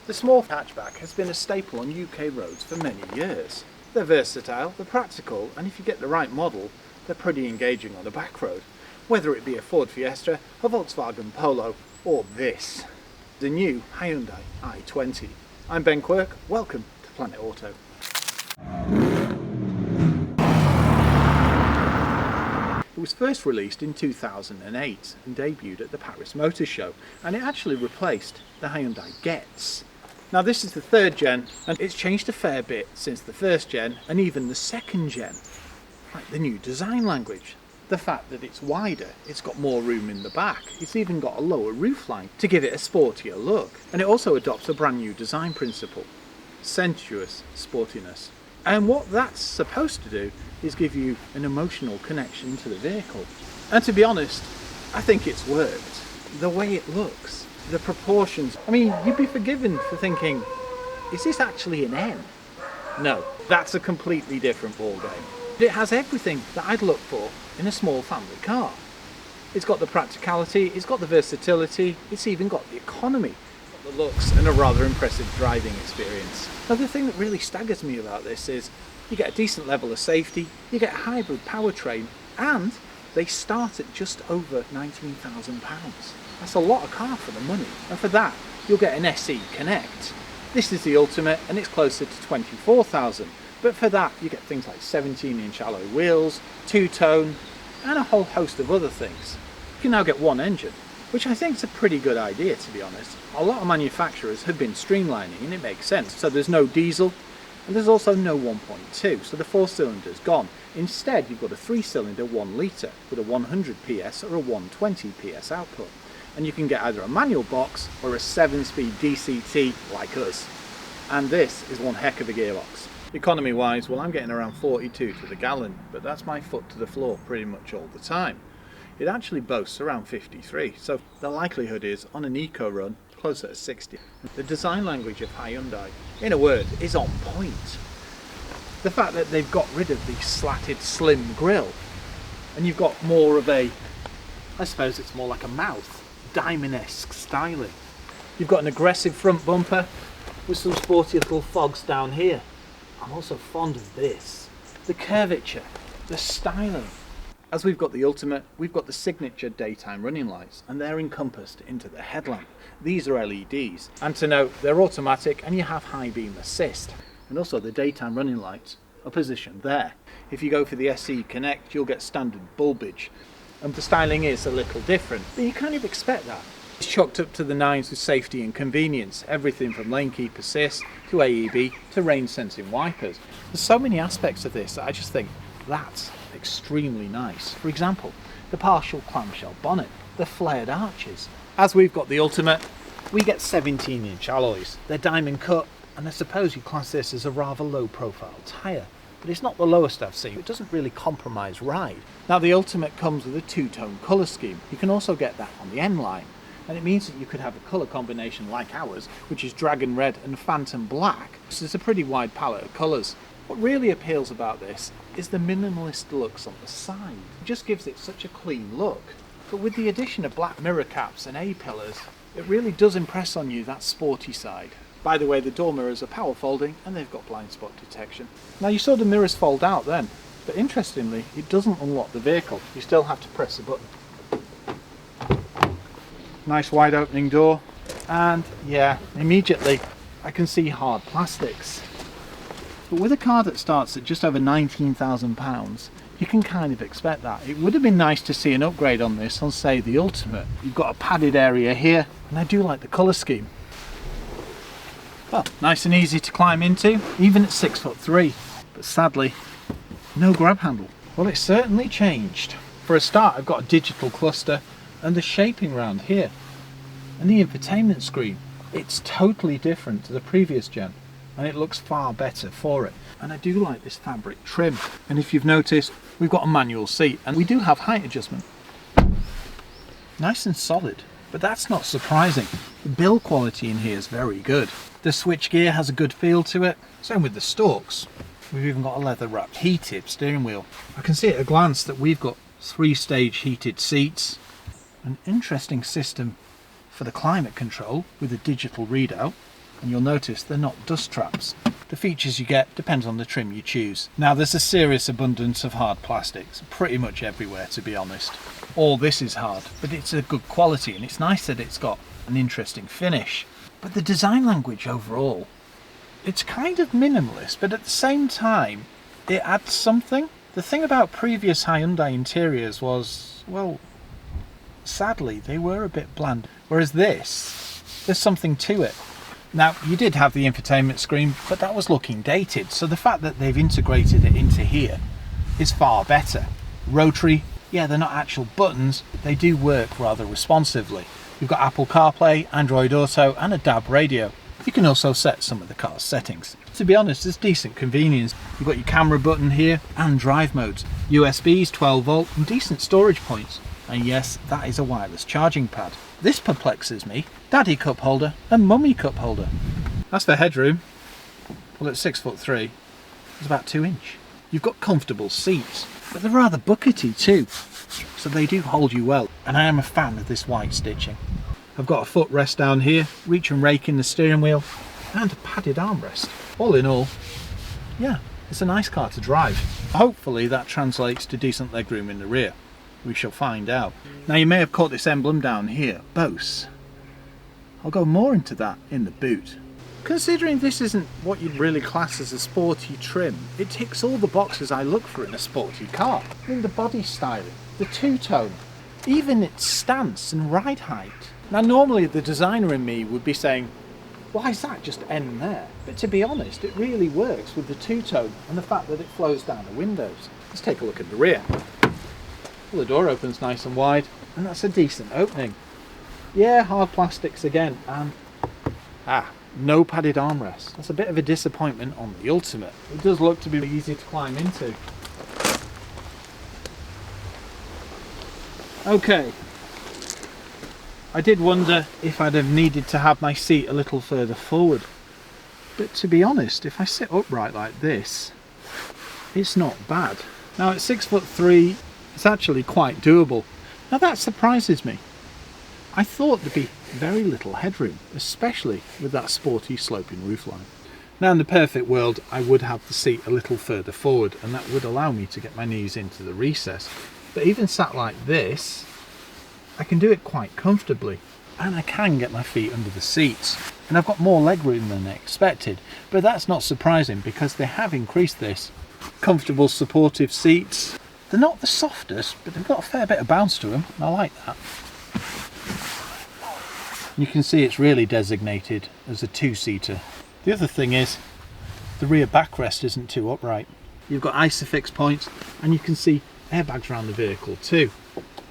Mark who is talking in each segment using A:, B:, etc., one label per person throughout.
A: The small hatchback has been a staple on UK roads for many years. They're versatile, they're practical, and if you get the right model, they're pretty engaging on a back road. Whether it be a Ford Fiesta, a Volkswagen Polo, or this, the new Hyundai i20. I'm Ben Quirk, welcome to Planet Auto. It was first released in 2008 and debuted at the Paris Motor Show, and it actually replaced the Hyundai Getz. Now this is the third gen, and it's changed a fair bit since the first gen and even the second gen. Like the new design language, the fact that it's wider, it's got more room in the back, it's even got a lower roofline to give it a sportier look, and it also adopts a brand new design principle, sensuous sportiness. And what that's supposed to do is give you an emotional connection to the vehicle. And to be honest, I think it's worked. The way it looks, the proportions. I mean, you'd be forgiven for thinking, is this actually an N? No, that's a completely different ballgame. It has everything that I'd look for in a small family car. It's got the practicality, it's got the versatility, it's even got the economy, the looks, and a rather impressive driving experience. Now the thing that really staggers me about this is you get a decent level of safety, you get a hybrid powertrain, and they start at just over £19,000. That's a lot of car for the money, and for that you'll get an SE Connect. This is the ultimate and it's closer to 24,000, but for that you get things like 17-inch alloy wheels, two-tone, and a whole host of other things. You can now get one engine, which I think is a pretty good idea, to be honest. A lot of manufacturers have been streamlining, and it makes sense. So there's no diesel, and there's also no 1.2, so the 4-cylinder's gone. Instead, you've got a 3-cylinder 1 litre with a 100 PS or a 120 PS output. And you can get either a manual box or a 7-speed DCT like us. And this is one heck of a gearbox. Economy-wise, well, I'm getting around 42 to the gallon, but that's my foot to the floor pretty much all the time. It actually boasts around 53, so the likelihood is, on an eco run, closer to 60. The design language of Hyundai, in a word, is on point. The fact that they've got rid of the slatted slim grille, and you've got more of a, I suppose it's more like a mouth, diamond-esque styling. You've got an aggressive front bumper with some sporty little fogs down here. I'm also fond of this, the curvature, the styling. As we've got the Ultimate, we've got the signature daytime running lights, and they're encompassed into the headlamp. These are LEDs, and to note, they're automatic and you have high beam assist. And also the daytime running lights are positioned there. If you go for the SE Connect, you'll get standard bulbage, and the styling is a little different, but you kind of expect that. It's chalked up to the nines with safety and convenience, everything from lane keep assist to AEB to rain sensing wipers. There's so many aspects of this that I just think that's extremely nice. For example, the partial clamshell bonnet, the flared arches. As we've got the Ultimate, we get 17-inch alloys. They're diamond cut, and I suppose you class this as a rather low profile tyre, but it's not the lowest I've seen. It doesn't really compromise ride. Now the Ultimate comes with a two-tone colour scheme. You can also get that on the N-line, and it means that you could have a colour combination like ours, which is dragon red and phantom black. So it's a pretty wide palette of colours. What really appeals about this is the minimalist looks on the side. It just gives it such a clean look. But with the addition of black mirror caps and A-pillars, it really does impress on you that sporty side. By the way, the door mirrors are power folding and they've got blind spot detection. Now you saw the mirrors fold out then, but interestingly, it doesn't unlock the vehicle. You still have to press a button. Nice wide opening door, and yeah, immediately I can see hard plastics. But with a car that starts at just over £19,000, you can kind of expect that. It would have been nice to see an upgrade on this on, say, the Ultimate. You've got a padded area here, and I do like the colour scheme. Well, nice and easy to climb into, even at 6'3", but sadly, no grab handle. Well, it's certainly changed. For a start, I've got a digital cluster and the shaping round here. And the infotainment screen, it's totally different to the previous gen, and it looks far better for it. And I do like this fabric trim. And if you've noticed, we've got a manual seat, and we do have height adjustment. Nice and solid, but that's not surprising. The build quality in here is very good. The switchgear has a good feel to it, same with the stalks. We've even got a leather wrapped heated steering wheel. I can see at a glance that we've got 3-stage heated seats, an interesting system for the climate control with a digital readout, and you'll notice they're not dust traps. The features you get depends on the trim you choose. Now there's a serious abundance of hard plastics, pretty much everywhere to be honest. All this is hard, but it's a good quality and it's nice that it's got an interesting finish. But the design language overall, it's kind of minimalist, but at the same time it adds something. The thing about previous Hyundai interiors was, well, sadly they were a bit bland, whereas this, there's something to it. Now, you did have the infotainment screen, but that was looking dated, so the fact that they've integrated it into here is far better. Rotary, yeah, they're not actual buttons, they do work rather responsively. You've got Apple CarPlay, Android Auto, and a DAB radio. You can also set some of the car's settings. To be honest, it's decent convenience. You've got your camera button here and drive modes, USBs, 12 volt, and decent storage points. And yes, that is a wireless charging pad. This perplexes me. Daddy cup holder and mummy cup holder. As for headroom, well, at 6'3", it's about 2 inch. You've got comfortable seats, but they're rather buckety too, so they do hold you well. And I am a fan of this white stitching. I've got a footrest down here, reach and rake in the steering wheel, and a padded armrest. All in all, yeah, it's a nice car to drive. Hopefully that translates to decent legroom in the rear. We shall find out. Now you may have caught this emblem down here, Bose. I'll go more into that in the boot. Considering this isn't what you'd really class as a sporty trim, it ticks all the boxes I look for in a sporty car. I mean, the body styling, the two-tone, even its stance and ride height. Now normally the designer in me would be saying, why is that just end there? But to be honest, it really works with the two-tone and the fact that it flows down the windows. Let's take a look at the rear. Well, the door opens nice and wide, and that's a decent opening. Yeah, hard plastics again, and no padded armrest. That's a bit of a disappointment on the Ultimate. It does look to be easy to climb into. Okay, I did wonder if I'd have needed to have my seat a little further forward, but to be honest, if I sit upright like this, it's not bad. Now at 6'3", it's actually quite doable. Now that surprises me. I thought there'd be very little headroom, especially with that sporty sloping roofline. Now in the perfect world, I would have the seat a little further forward, and that would allow me to get my knees into the recess. But even sat like this, I can do it quite comfortably, and I can get my feet under the seats. And I've got more legroom than I expected, but that's not surprising because they have increased this. Comfortable supportive seats. They're not the softest, but they've got a fair bit of bounce to them. I like that. You can see it's really designated as a two-seater. The other thing is, the rear backrest isn't too upright. You've got ISOFIX points, and you can see airbags around the vehicle too.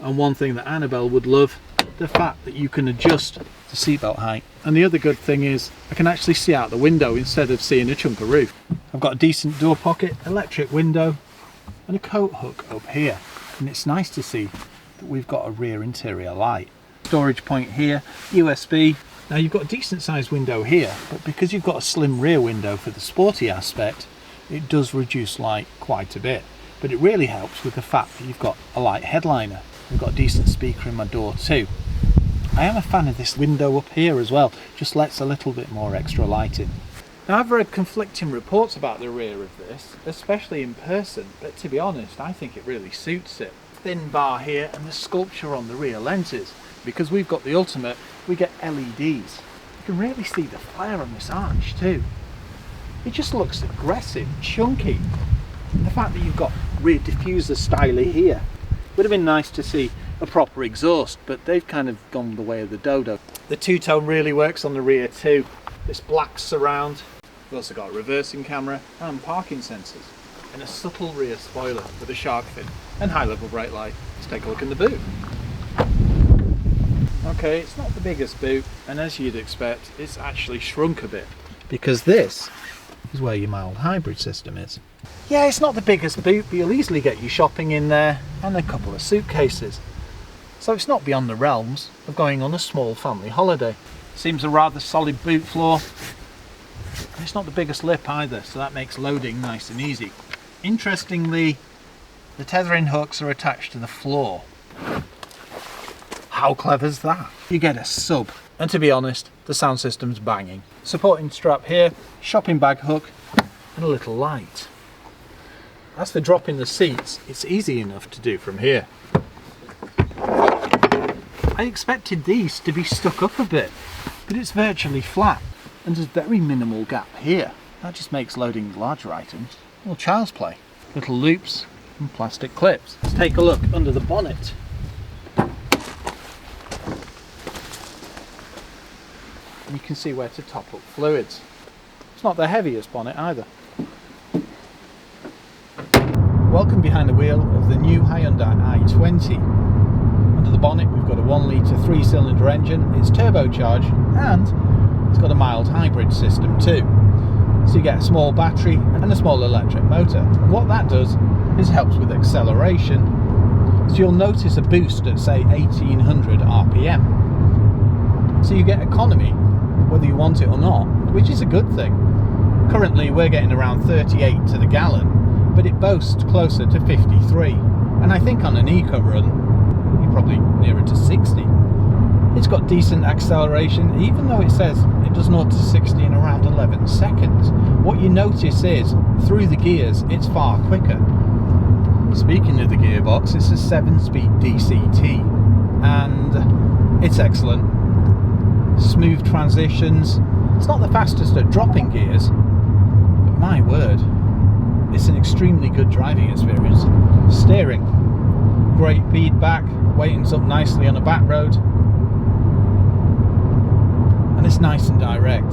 A: And one thing that Annabelle would love, the fact that you can adjust the seatbelt height. And the other good thing is, I can actually see out the window instead of seeing a chunk of roof. I've got a decent door pocket, electric window, and a coat hook up here, and it's nice to see that we've got a rear interior light. Storage point here, USB. Now you've got a decent sized window here, but because you've got a slim rear window for the sporty aspect, it does reduce light quite a bit. But it really helps with the fact that you've got a light headliner. I've got a decent speaker in my door too. I am a fan of this window up here as well, just lets a little bit more extra light in. Now I've read conflicting reports about the rear of this, especially in person, but to be honest, I think it really suits it. Thin bar here and the sculpture on the rear lenses. Because we've got the Ultimate, we get LEDs. You can really see the flare on this arch too. It just looks aggressive, chunky. And the fact that you've got rear diffuser styly here. Would have been nice to see a proper exhaust, but they've kind of gone the way of the dodo. The two-tone really works on the rear too. This black surround. We've also got a reversing camera and parking sensors, and a subtle rear spoiler with a shark fin and high-level brake light. Let's take a look in the boot. Okay, it's not the biggest boot, and as you'd expect, it's actually shrunk a bit, because this is where your mild hybrid system is. Yeah, it's not the biggest boot, but you'll easily get your shopping in there and a couple of suitcases. So it's not beyond the realms of going on a small family holiday. Seems a rather solid boot floor. It's not the biggest lip either, so that makes loading nice and easy. Interestingly, the tethering hooks are attached to the floor. How clever is that? You get a sub And to be honest, the sound system's banging. Supporting strap here, shopping bag hook, and a little light. As for dropping the seats, it's easy enough to do from here. I expected these to be stuck up a bit, but it's virtually flat, and there's very minimal gap here. That just makes loading larger items, well, child's play. Little loops and plastic clips. Let's take a look under the bonnet. And you can see where to top up fluids. It's not the heaviest bonnet either. Welcome behind the wheel of the new Hyundai i20. Under the bonnet we've got a 1 litre 3-cylinder engine, it's turbocharged, and it's got a mild hybrid system too. So you get a small battery and a small electric motor. And what that does is helps with acceleration. So you'll notice a boost at say 1800 RPM. So you get economy whether you want it or not, which is a good thing. Currently we're getting around 38 to the gallon, but it boasts closer to 53. And I think on an eco run, you're probably nearer to 60. It's got decent acceleration, even though it says it does 0 to 60 in around 11 seconds. What you notice is, through the gears, it's far quicker. Speaking of the gearbox, it's a 7-speed DCT, and it's excellent. Smooth transitions. It's not the fastest at dropping gears, but my word, it's an extremely good driving experience. Steering, great feedback, weightings up nicely on a back road, and it's nice and direct.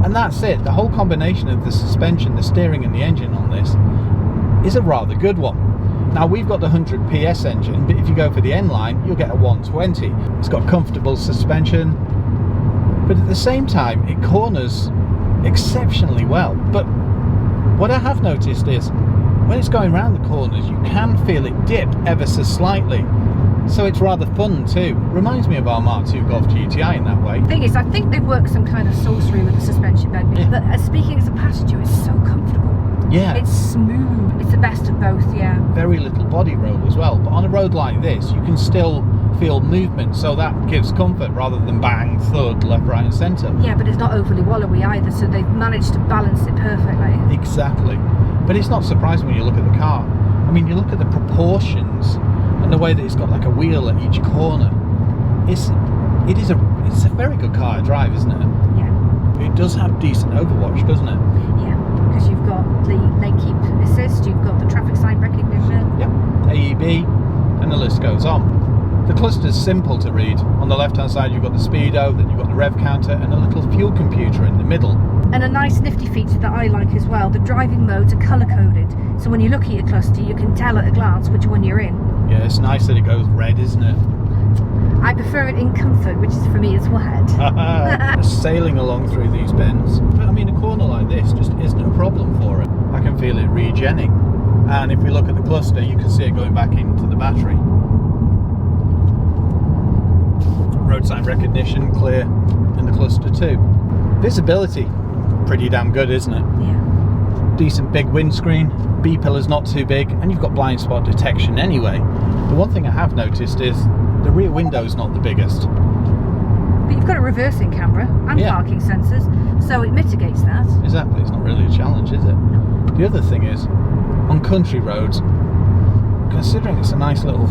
A: And that's it. The whole combination of the suspension, the steering and the engine on this is a rather good one. Now we've got the 100 PS engine, but if you go for the N-Line you'll get a 120. It's got comfortable suspension, but at the same time it corners exceptionally well. But what I have noticed is when it's going around the corners you can feel it dip ever so slightly. So it's rather fun too. Reminds me of our Mark II Golf GTI in that way.
B: The thing is, I think they've worked some kind of sorcery with the suspension bed. Yeah. But speaking as a passenger, it's so comfortable.
A: Yeah.
B: It's smooth. It's the best of both, yeah. Very
A: little body roll as well. But on a road like this, you can still feel movement. So that gives comfort rather than bang, thud, left, right and centre.
B: Yeah, but it's not overly wallowy either. So they've managed to balance it perfectly.
A: Exactly. But it's not surprising when you look at the car. I mean, you look at the proportions and the way that it's got like a wheel at each corner. It's a very good car to drive, isn't it?
B: Yeah.
A: It does have decent overwatch, doesn't it?
B: Yeah, because you've got the lane keep assist, you've got the traffic sign recognition.
A: Yeah, AEB, and the list goes on. The cluster's simple to read. On the left hand side you've got the speedo, then you've got the rev counter and a little fuel computer in the middle.
B: And a nice nifty feature that I like as well, the driving modes are colour coded. So when you look at your cluster you can tell at a glance which one you're in.
A: Yeah, it's nice that it goes red, isn't it?
B: I prefer it in comfort, which is for me is wet.
A: Sailing along through these bends. But I mean, a corner like this just isn't a problem for it. I can feel it regenning. And if we look at the cluster, you can see it going back into the battery. Road sign recognition, clear in the cluster too. Visibility, pretty damn good, isn't it?
B: Yeah.
A: Decent big windscreen, B-pillar's not too big, and you've got blind spot detection anyway. The one thing I have noticed is the rear window's not the biggest.
B: But you've got a reversing camera and parking sensors, so it mitigates that.
A: Exactly, it's not really a challenge, is it?
B: No.
A: The other thing is, on country roads, considering it's a nice little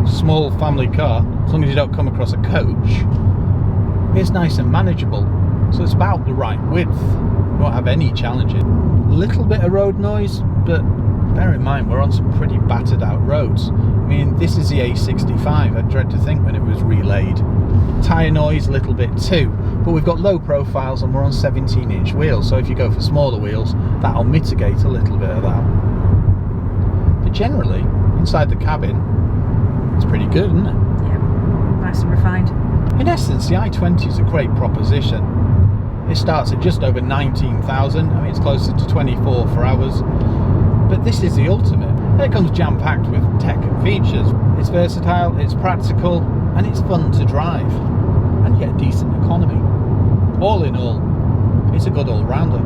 A: small family car, as long as you don't come across a coach, it's nice and manageable. So it's about the right width. You won't have any challenges. Little bit of road noise, but bear in mind we're on some pretty battered out roads. I mean, this is the A65. I dread to think when it was relayed. Tyre noise a little bit too, but we've got low profiles and we're on 17-inch wheels, so if you go for smaller wheels that'll mitigate a little bit of that. But generally inside the cabin it's pretty good, isn't it?
B: Yeah, nice and refined.
A: In essence, the i20 is a great proposition. It starts at just over 19,000. I mean, it's closer to 24 for ours. But this is the ultimate. It comes jam-packed with tech and features. It's versatile, it's practical, and it's fun to drive. And yet decent economy. All in all, it's a good all-rounder.